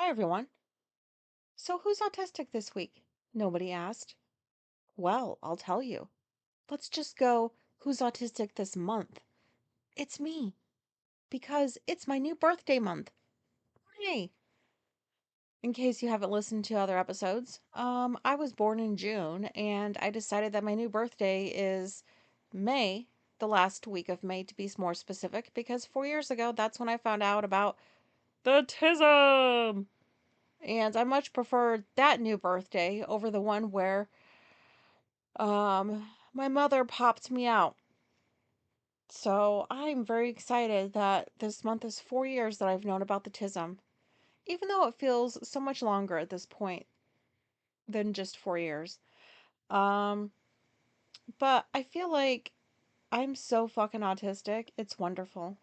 Hi, everyone. So, who's autistic this week? Nobody asked. Well, I'll tell you. Let's just go, who's autistic this month? It's me, because it's my new birthday month. Hey, in case you haven't listened to other episodes, I was born in June, and I decided that my new birthday is May, the last week of May to be more specific, because 4 years ago, that's when I found out about the autism. And I much prefer that new birthday over the one where my mother popped me out. So I'm very excited that this month is 4 years that I've known about the TISM, even though it feels so much longer at this point than just 4 years. Um, but I feel like I'm so fucking autistic. It's wonderful.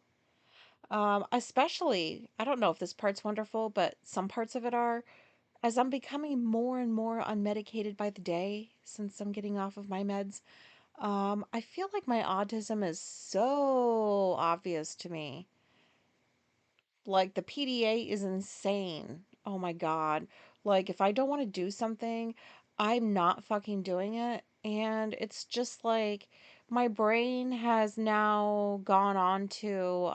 Especially, I don't know if this part's wonderful, but some parts of it are, as I'm becoming more and more unmedicated by the day since I'm getting off of my meds. I feel like my autism is so obvious to me. Like the PDA is insane. Oh my God. Like if I don't want to do something, I'm not fucking doing it. And it's just like my brain has now gone on to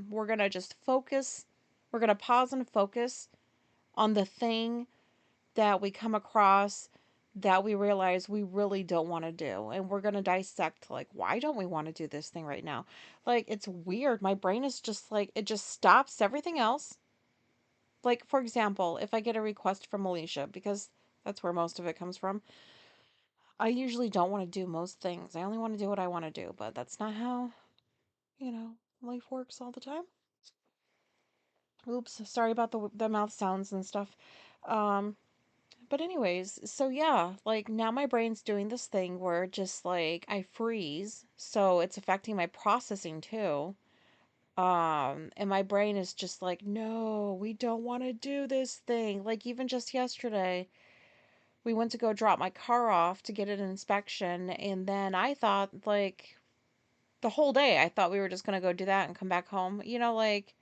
we're gonna just focus, we're gonna pause and focus on the thing that we come across that we realize we really don't want to do. And we're going to dissect, like, why don't we want to do this thing right now? Like, it's weird. My brain is just like, it just stops everything else. Like, for example, if I get a request from Alicia, because that's where most of it comes from, I usually don't want to do most things. I only want to do what I want to do, but that's not how, life works all the time. Oops, sorry about the mouth sounds and stuff. Um, But anyways, so yeah, like now my brain's doing this thing where just like I freeze, so it's affecting my processing too. And my brain is just like, "No, we don't want to do this thing." Like even just yesterday, we went to go drop my car off to get an inspection, and then I thought like the whole day I thought we were just going to go do that and come back home. Like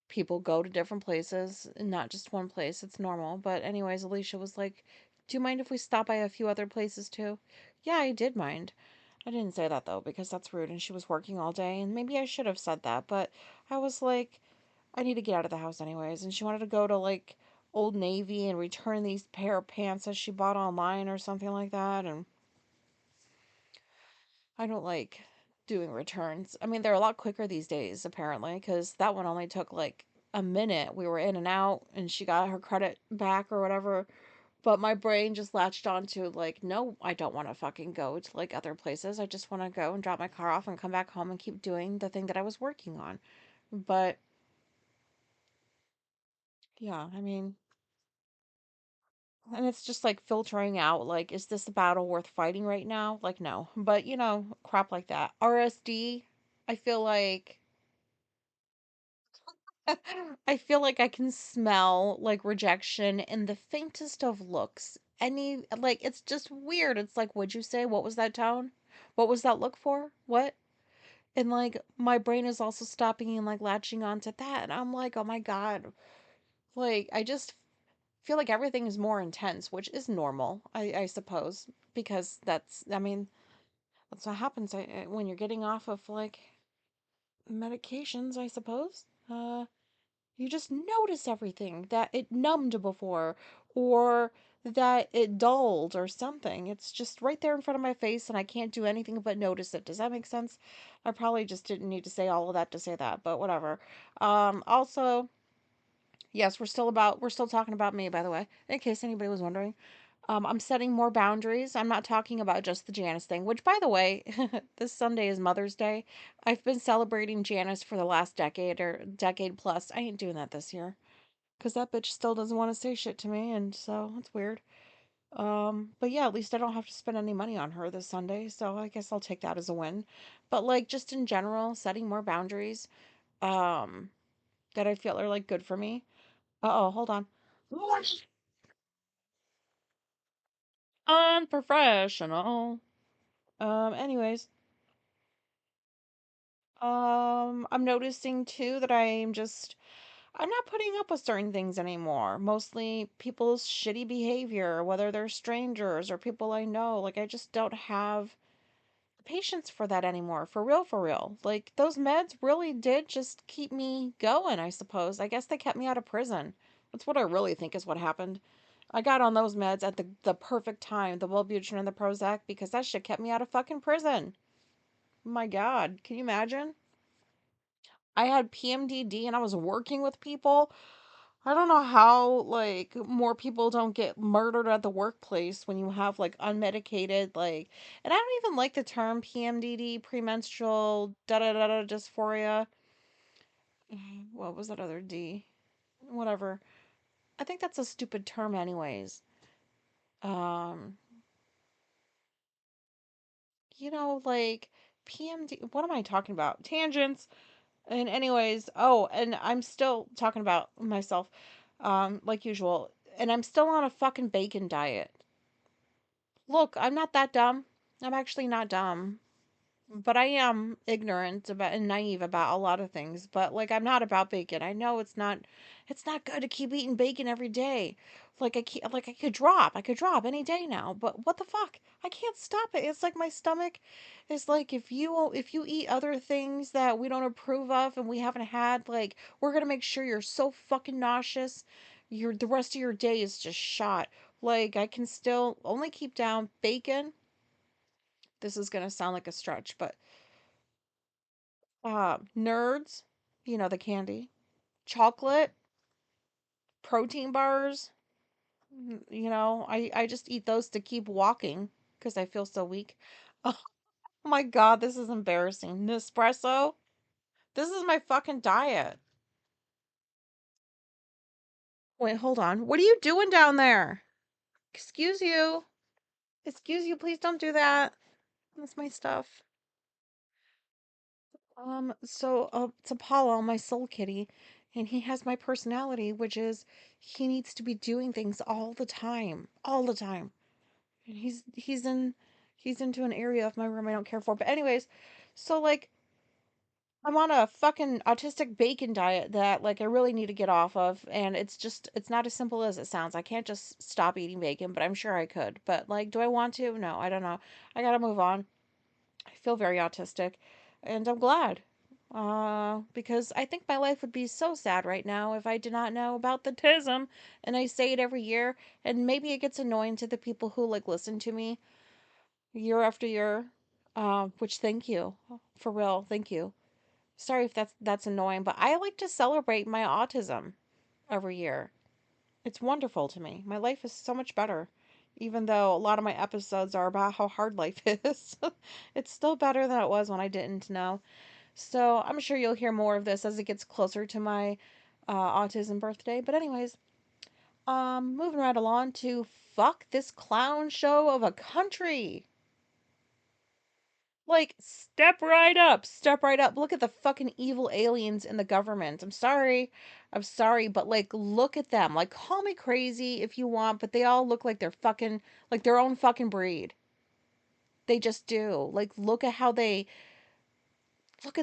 people go to different places, not just one place. It's normal. But anyways, Alicia was like, "Do you mind if we stop by a few other places too?" Yeah, I did mind. I didn't say that though because that's rude and she was working all day and maybe I should have said that, but I was like, I need to get out of the house anyways, and she wanted to go to like Old Navy and return these pair of pants that she bought online or something like that, and I don't like doing returns. I mean, they're a lot quicker these days, apparently, because that one only took like a minute. We were in and out, and she got her credit back or whatever. But my brain just latched onto, like, no, I don't want to fucking go to like other places. I just want to go and drop my car off and come back home and keep doing the thing that I was working on. But yeah, I mean, and it's just like filtering out, like, is this a battle worth fighting right now? Like, no. But, crap like that. RSD, I feel like I feel like I can smell like rejection in the faintest of looks. Like it's just weird. It's like, would you say what was that tone? What was that look for? What? And like my brain is also stopping and like latching onto that. And I'm like, oh my God. Like I just feel like everything is more intense, which is normal, I suppose, because I mean, that's what happens when you're getting off of like medications, I suppose. You just notice everything that it numbed before or that it dulled or something. It's just right there in front of my face and I can't do anything but notice it. Does that make sense? I probably just didn't need to say all of that to say that, but whatever. Also, yes, we're still talking about me, by the way, in case anybody was wondering. I'm setting more boundaries. I'm not talking about just the Janice thing, which, by the way, this Sunday is Mother's Day. I've been celebrating Janice for the last decade or decade plus. I ain't doing that this year because that bitch still doesn't want to say shit to me, and so it's weird. But yeah, at least I don't have to spend any money on her this Sunday, so I guess I'll take that as a win. But like just in general, setting more boundaries, um, that I feel are like good for me. Uh-oh, hold on. Unprofessional. Anyways, I'm noticing too that I'm just I'm not putting up with certain things anymore. Mostly people's shitty behavior, whether they're strangers or people I know. Like, I just don't have patience for that anymore. For real, for real. Like, those meds really did just keep me going, I suppose. I guess they kept me out of prison. That's what I really think is what happened. I got on those meds at the perfect time, the Wellbutrin and the Prozac, because that shit kept me out of fucking prison. My God, can you imagine? I had PMDD and I was working with people. I don't know how, like, more people don't get murdered at the workplace when you have, like, unmedicated, like, and I don't even like the term PMDD, premenstrual da da da da dysphoria. What was that other D? Whatever. I think that's a stupid term, anyways. Um, like, PMD, what am I talking about? Tangents. And anyways, oh, and I'm still talking about myself, like usual. And I'm still on a fucking bacon diet. Look, I'm not that dumb. I'm actually not dumb. But I am ignorant about and naive about a lot of things. But like I'm not about bacon. I know it's not good to keep eating bacon every day. Like I could drop. I could drop any day now. But what the fuck? I can't stop it. It's like my stomach is like if you eat other things that we don't approve of and we haven't had, like we're gonna make sure you're so fucking nauseous. The rest of your day is just shot. Like I can still only keep down bacon. This is gonna sound like a stretch, but nerds, the candy, chocolate, protein bars. I just eat those to keep walking because I feel so weak. Oh my God, this is embarrassing. Nespresso. This is my fucking diet. Wait, hold on. What are you doing down there? Excuse you. Excuse you. Please don't do that. That's my stuff. It's Apollo, my soul kitty, and he has my personality, which is he needs to be doing things all the time. All the time. And he's into an area of my room I don't care for. But anyways, so like I'm on a fucking autistic bacon diet that like I really need to get off of, and it's not as simple as it sounds. I can't just stop eating bacon, but I'm sure I could. But like do I want to? No, I don't know. I got to move on. I feel very autistic, and I'm glad. Because I think my life would be so sad right now if I did not know about the tism, and I say it every year, and maybe it gets annoying to the people who like listen to me year after year. Which thank you. For real, thank you. Sorry if that's annoying, but I like to celebrate my autism every year. It's wonderful to me. My life is so much better. Even though a lot of my episodes are about how hard life is, it's still better than it was when I didn't know. So I'm sure you'll hear more of this as it gets closer to my autism birthday. But anyways, moving right along to fuck this clown show of a country. Like, step right up, step right up. Look at the fucking evil aliens in the government. I'm sorry, but like, look at them. Like, call me crazy if you want, but they all look like they're fucking, like their own fucking breed. They just do. Like, look at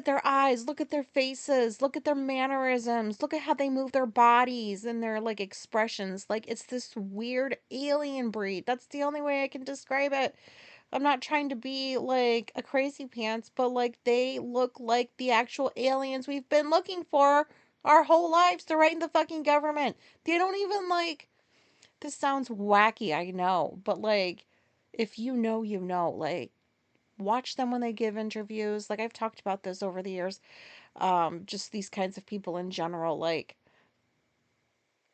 their eyes, look at their faces, look at their mannerisms, look at how they move their bodies and their like expressions. Like, it's this weird alien breed. That's the only way I can describe it. I'm not trying to be like a crazy pants, but like they look like the actual aliens we've been looking for our whole lives. They're right in the fucking government. They don't even like, this sounds wacky, I know, but like, if you know, you know, like, watch them when they give interviews. Like, I've talked about this over the years. Just these kinds of people in general, like,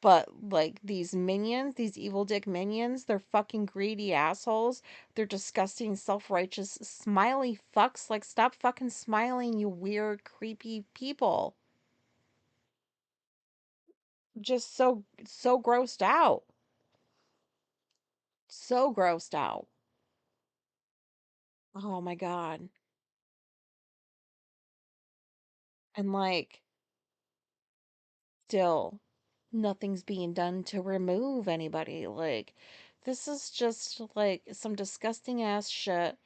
but like these minions, these evil dick minions, they're fucking greedy assholes. They're disgusting, self-righteous, smiley fucks. Like stop fucking smiling, you weird, creepy people. Just so grossed out. So grossed out. Oh my God. And like still nothing's being done to remove anybody. Like this is just like some disgusting ass shit.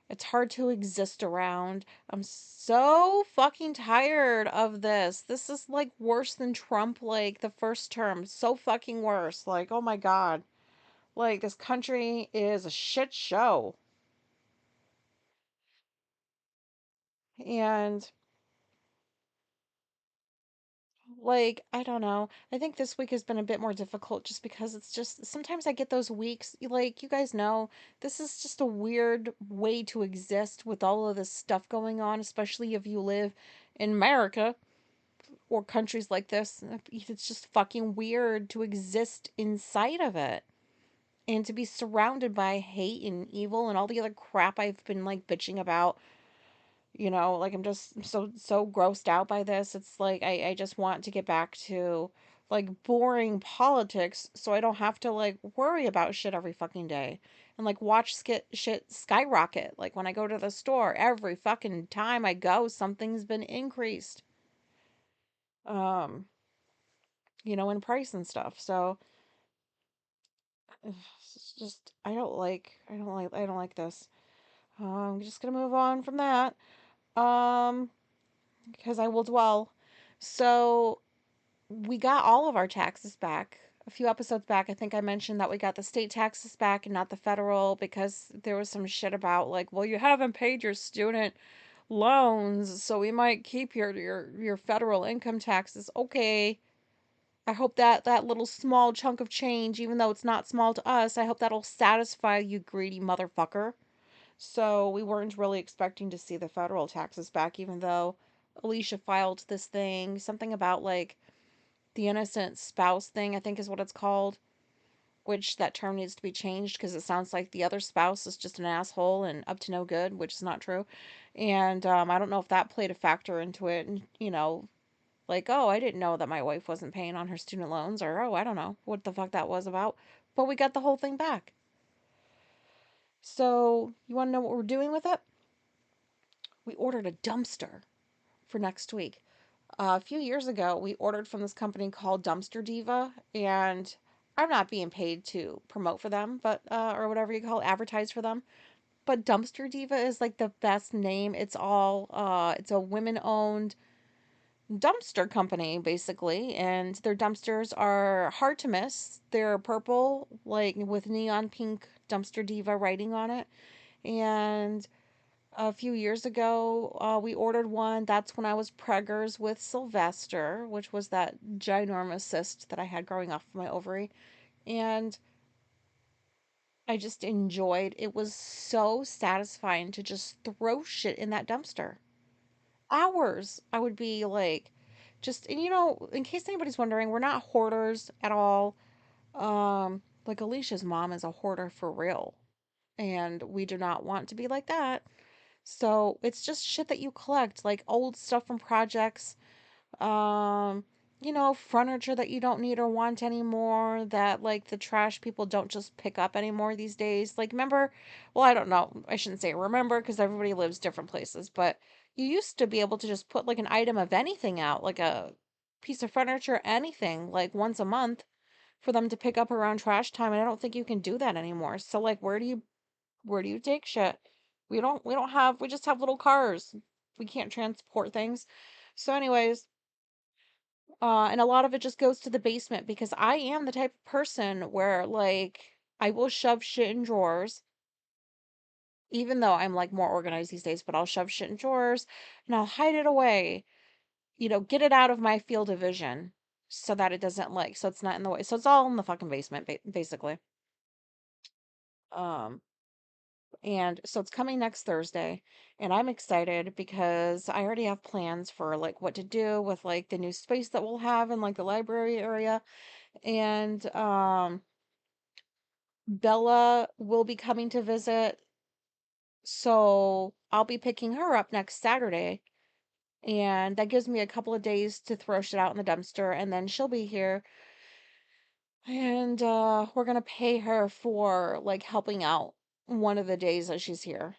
It's hard to exist around. I'm so fucking tired of this. This is like worse than Trump, like the first term. So fucking worse. Like, oh my God. Like, this country is a shit show. And, like, I don't know. I think this week has been a bit more difficult just because it's just sometimes I get those weeks, like, you guys know, this is just a weird way to exist with all of this stuff going on, especially if you live in America or countries like this. It's just fucking weird to exist inside of it and to be surrounded by hate and evil and all the other crap I've been like bitching about. Like I'm just so grossed out by this. It's like I just want to get back to like boring politics so I don't have to like worry about shit every fucking day and like watch shit skyrocket. Like when I go to the store, every fucking time I go, something's been increased. Um, in price and stuff. So it's just I don't like this. I'm just gonna move on from that. Um, because I will dwell. So we got all of our taxes back. A few episodes back, I think I mentioned that we got the state taxes back and not the federal because there was some shit about like, well, you haven't paid your student loans, so we might keep your federal income taxes. Okay. I hope that that little small chunk of change, even though it's not small to us, I hope that'll satisfy you greedy motherfucker. So we weren't really expecting to see the federal taxes back, even though Alicia filed this thing, something about like the innocent spouse thing, I think is what it's called, which that term needs to be changed because it sounds like the other spouse is just an asshole and up to no good, which is not true. And I don't know if that played a factor into it. And, like, oh, I didn't know that my wife wasn't paying on her student loans, or oh, I don't know what the fuck that was about. But we got the whole thing back. So, you want to know what we're doing with it? We ordered a dumpster for next week. A few years ago, we ordered from this company called Dumpster Diva, and I'm not being paid to promote for them, but or whatever you call it, advertise for them. But Dumpster Diva is like the best name. It's a women-owned dumpster company basically, and their dumpsters are hard to miss. They're purple, like with neon pink Dumpster Diva writing on it, and a few years ago, we ordered one. That's when I was preggers with Sylvester, which was that ginormous cyst that I had growing off of my ovary. And I just enjoyed it. Was so satisfying to just throw shit in that dumpster. Hours. I would be like, just, and in case anybody's wondering, we're not hoarders at all. Like Alicia's mom is a hoarder for real. And we do not want to be like that. So it's just shit that you collect, like old stuff from projects, um, furniture that you don't need or want anymore, that like the trash people don't just pick up anymore these days. Like, remember, well, I don't know, I shouldn't say remember because everybody lives different places, but you used to be able to just put like an item of anything out, like a piece of furniture, anything, like once a month for them to pick up around trash time. And I don't think you can do that anymore. So, like, where do you take shit? We just have little cars. We can't transport things. So anyways, and a lot of it just goes to the basement because I am the type of person where like I will shove shit in drawers, even though I'm like more organized these days, but I'll shove shit in drawers and I'll hide it away, get it out of my field of vision so that it doesn't like, so it's not in the way. So it's all in the fucking basement, basically. Um, And so it's coming next Thursday, and I'm excited because I already have plans for like what to do with like the new space that we'll have in like the library area. And Bella will be coming to visit, so I'll be picking her up next Saturday. And that gives me a couple of days to throw shit out in the dumpster, and then she'll be here. And we're gonna pay her for like helping out one of the days that she's here.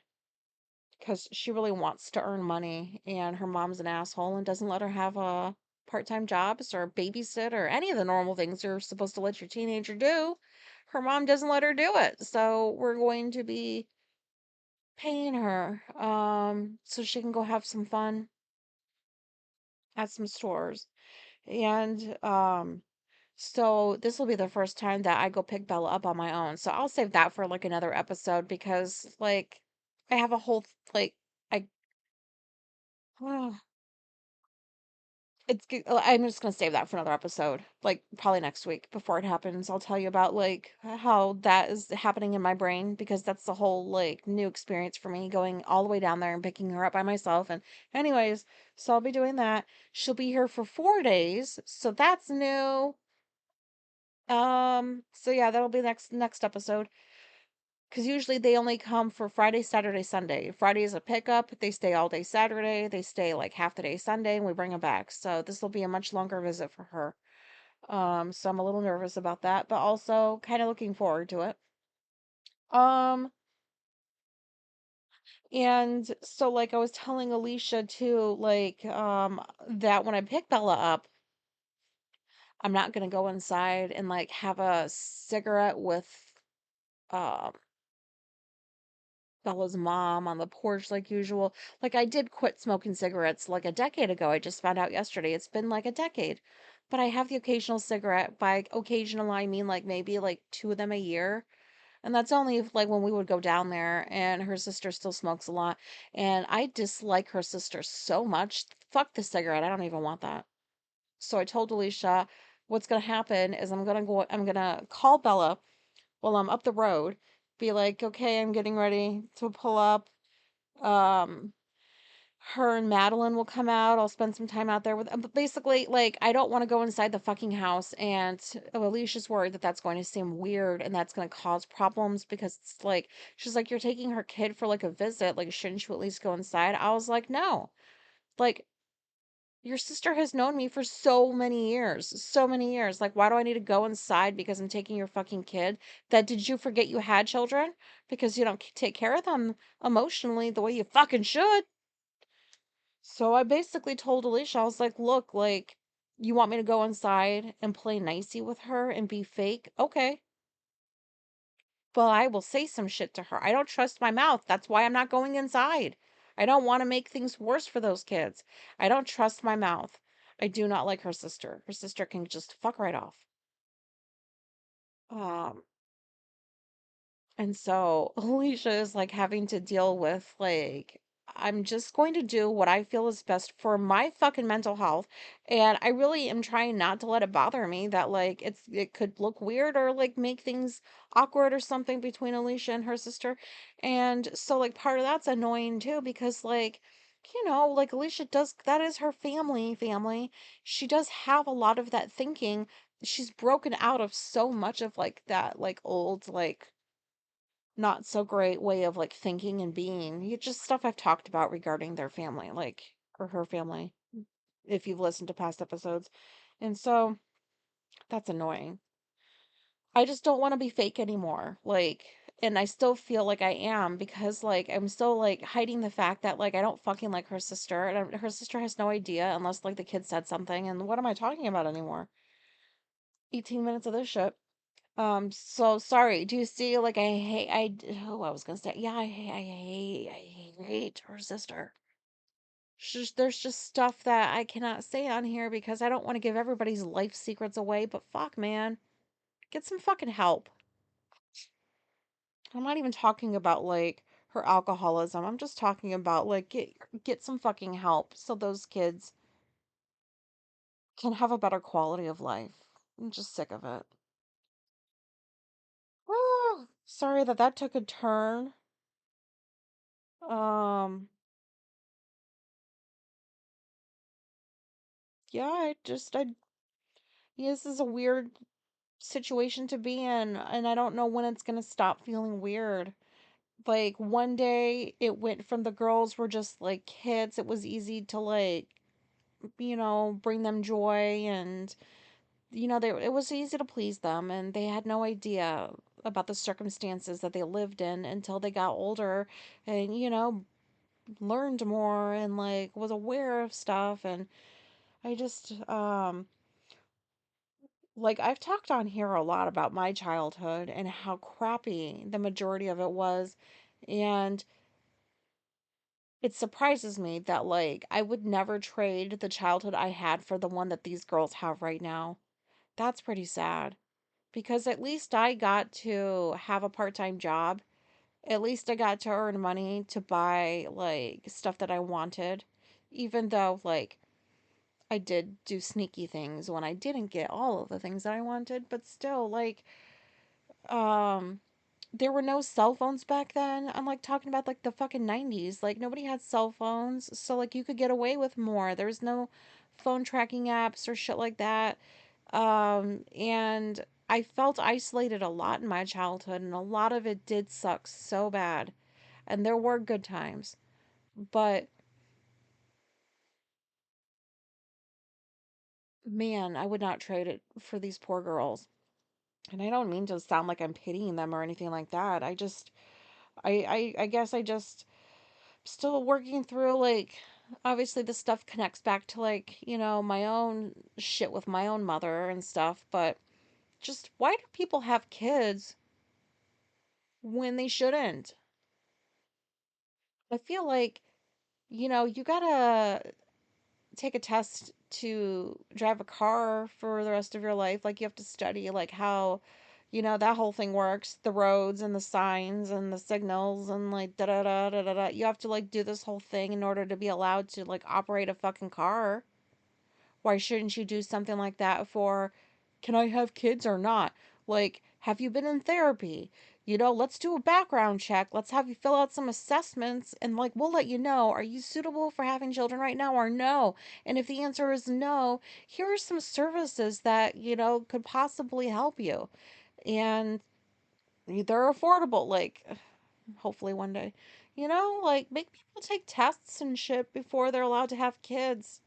Because she really wants to earn money and her mom's an asshole and doesn't let her have a part-time jobs or babysit or any of the normal things you're supposed to let your teenager do. Her mom doesn't let her do it. So we're going to be paying her, so she can go have some fun at some stores. And so this will be the first time that I go pick Bella up on my own. So I'll save that for like another episode because like I have a whole like I I'm just gonna save that for another episode, like probably next week before it happens. I'll tell you about like how that is happening in my brain because that's the whole like new experience for me going all the way down there and picking her up by myself. And anyways, so I'll be doing that. She'll be here for 4 days, so that's new. So yeah, that'll be next episode. Because usually they only come for Friday, Saturday, Sunday. Friday is a pickup. They stay all day Saturday. They stay like half the day Sunday, and we bring them back. So this will be a much longer visit for her. So I'm a little nervous about that, but also kind of looking forward to it. Um, and so like I was telling Alicia too, like that when I pick Bella up, I'm not gonna go inside and like have a cigarette with um Bella's mom on the porch like usual. Like I did quit smoking cigarettes like a decade ago. I just found out yesterday. It's been like a decade. But I have the occasional cigarette. By occasional I mean like maybe like two of them a year. And that's only if, like when we would go down there and her sister still smokes a lot. And I dislike her sister so much. Fuck the cigarette. I don't even want that. So I told Alicia what's gonna happen is I'm gonna call Bella while I'm up the road, be like, okay, I'm getting ready to pull up. Um, her and Madeline will come out. I'll spend some time out there with, but basically, like, I don't want to go inside the fucking house. And Alicia's worried that that's going to seem weird and that's going to cause problems because it's like, she's like, you're taking her kid for like a visit. Like, shouldn't you at least go inside? I was like, no. Like, your sister has known me for so many years. So many years. Like, why do I need to go inside because I'm taking your fucking kid? That did you forget you had children? Because you don't take care of them emotionally the way you fucking should. So I basically told Alicia, I was like, look, like, you want me to go inside and play nicey with her and be fake? Okay. But I will say some shit to her. I don't trust my mouth. That's why I'm not going inside. I don't want to make things worse for those kids. I don't trust my mouth. I do not like her sister. Her sister can just fuck right off. Um, And so Alicia is like having to deal with like I'm just going to do what I feel is best for my fucking mental health. And I really am trying not to let it bother me that like it could look weird or like make things awkward or something between Alicia and her sister. And so like part of that's annoying too because like like Alicia does that is her family. She does have a lot of that thinking. She's broken out of so much of like that like old like not so great way of like thinking and being. Just stuff I've talked about regarding their family, like or her family, if you've listened to past episodes. And so that's annoying. I just don't want to be fake anymore. Like, and I still feel like I am because like I'm still like hiding the fact that like I don't fucking like her sister and her sister has no idea unless like the kid said something. And what am I talking about anymore? 18 minutes of this shit. So sorry. Do you see, like, oh, I was gonna say, yeah, I hate her sister. There's just stuff that I cannot say on here because I don't want to give everybody's life secrets away, but fuck, man. Get some fucking help. I'm not even talking about, like, her alcoholism. I'm just talking about, like, get some fucking help so those kids can have a better quality of life. I'm just sick of it. Sorry that that took a turn. Um, yeah, this is a weird situation to be in, and I don't know when it's gonna stop feeling weird. Like one day it went from the girls were just like kids, it was easy to like, bring them joy and it was easy to please them and they had no idea about the circumstances that they lived in until they got older and learned more and like was aware of stuff and I just like I've talked on here a lot about my childhood and how crappy the majority of it was. And it surprises me that like I would never trade the childhood I had for the one that these girls have right now. That's pretty sad because at least I got to have a part-time job. At least I got to earn money to buy like stuff that I wanted, even though like I did do sneaky things when I didn't get all of the things that I wanted, but still like um there were no cell phones back then. I'm like talking about like the fucking 90s. Like nobody had cell phones, so like you could get away with more. There was no phone tracking apps or shit like that. And I felt isolated a lot in my childhood, and a lot of it did suck so bad. And there were good times, but man, I would not trade it for these poor girls. And I don't mean to sound like I'm pitying them or anything like that. I just I guess I just still working through like obviously this stuff connects back to like, my own shit with my own mother and stuff, but just why do people have kids when they shouldn't? I feel like, you gotta take a test to drive a car for the rest of your life. Like you have to study like how, that whole thing works, the roads and the signs and the signals and like da da da da da da. You have to like do this whole thing in order to be allowed to like operate a fucking car. Why shouldn't you do something like that for, can I have kids or not? Like, have you been in therapy? Let's do a background check. Let's have you fill out some assessments and, like, we'll let you know, are you suitable for having children right now or no? And if the answer is no, here are some services that, could possibly help you. And they're affordable. Like, hopefully one day, like, make people take tests and shit before they're allowed to have kids.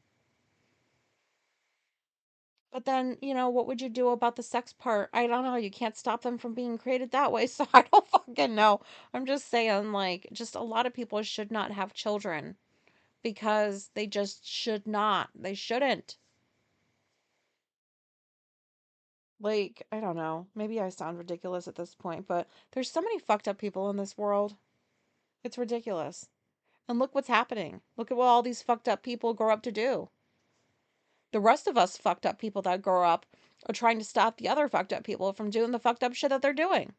But then, what would you do about the sex part? I don't know. You can't stop them from being created that way. So I don't fucking know. I'm just saying, like, just a lot of people should not have children because they just should not. They shouldn't. Like, I don't know. Maybe I sound ridiculous at this point, but there's so many fucked up people in this world. It's ridiculous. And look what's happening. Look at what all these fucked up people grow up to do. The rest of us fucked up people that grow up are trying to stop the other fucked up people from doing the fucked up shit that they're doing.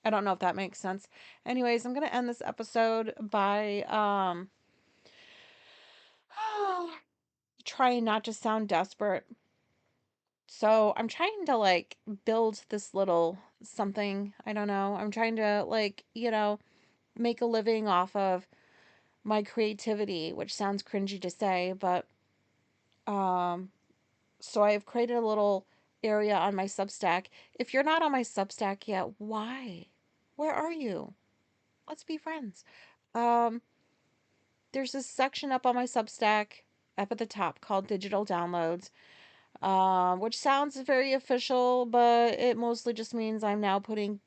I don't know if that makes sense. Anyways, I'm going to end this episode by trying not to sound desperate. So, I'm trying to like build this little something, I don't know. I'm trying to like, make a living off of my creativity, which sounds cringy to say, but um so I've created a little area on my Substack. If you're not on my Substack yet, why? Where are you? Let's be friends. Um there's this section up on my Substack up at the top called Digital Downloads, which sounds very official, but it mostly just means I'm now putting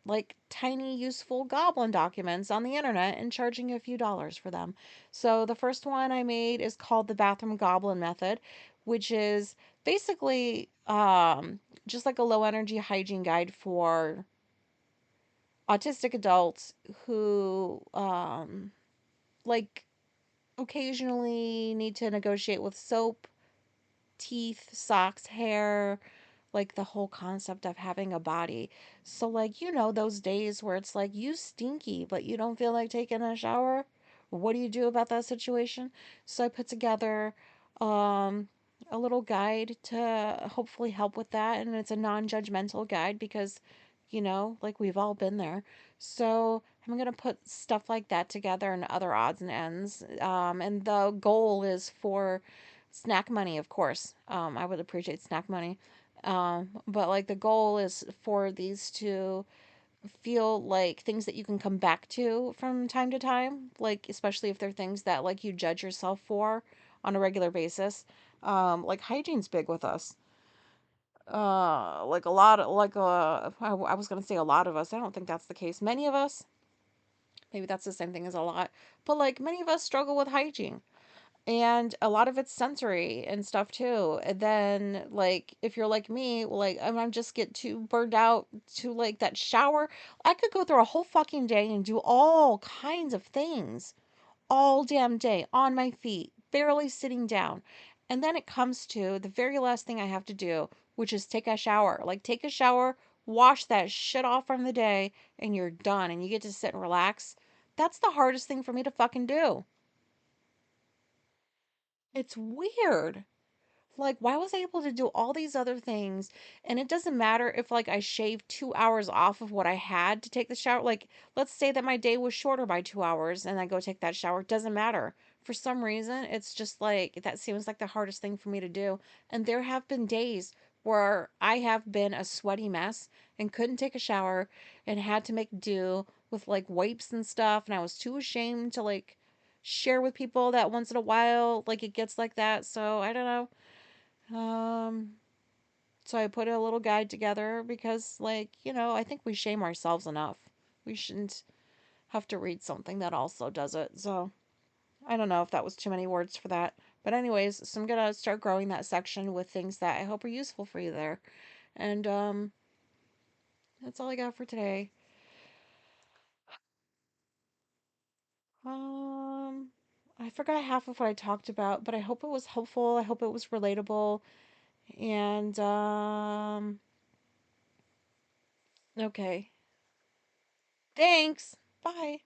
like tiny useful goblin documents on the internet and charging a few dollars for them. So the first one I made is called the Bathroom Goblin Method, which is basically just like a low energy hygiene guide for autistic adults who like occasionally need to negotiate with soap, teeth, socks, hair, like the whole concept of having a body. So, like, those days where it's like you stinky, but you don't feel like taking a shower. What do you do about that situation? So, I put together um, a little guide to hopefully help with that. And it's a non judgmental guide because, like we've all been there. So, I'm going to put stuff like that together and other odds and ends. And the goal is for snack money, of course. I would appreciate snack money. But like the goal is for these to feel like things that you can come back to from time to time, like especially if they're things that like you judge yourself for on a regular basis. Like hygiene's big with us. Like a lot of like I was gonna say a lot of us. I don't think that's the case. Many of us, maybe that's the same thing as a lot, but like many of us struggle with hygiene, and a lot of it's sensory and stuff too. And then like if you're like me, like I'm just get too burned out to like that shower. I could go through a whole fucking day and do all kinds of things, all damn day on my feet, barely sitting down. And then it comes to the very last thing I have to do, which is take a shower. Like, take a shower, wash that shit off from the day, and you're done. And you get to sit and relax. That's the hardest thing for me to fucking do. It's weird. Like, why was I able to do all these other things? And it doesn't matter if, like, I shave 2 hours off of what I had to take the shower. Like, let's say that my day was shorter by 2 hours and I go take that shower. It doesn't matter. For some reason, it's just like that seems like the hardest thing for me to do. And there have been days where I have been a sweaty mess and couldn't take a shower and had to make do with like wipes and stuff. And I was too ashamed to like share with people that once in a while, like it gets like that. So I don't know. um, so I put a little guide together because, like, I think we shame ourselves enough. We shouldn't have to read something that also does it. So I don't know if that was too many words for that. But, anyways, so I'm going to start growing that section with things that I hope are useful for you there. And that's all I got for today. Um, I forgot half of what I talked about, but I hope it was helpful. I hope it was relatable. And, okay. Thanks. Bye.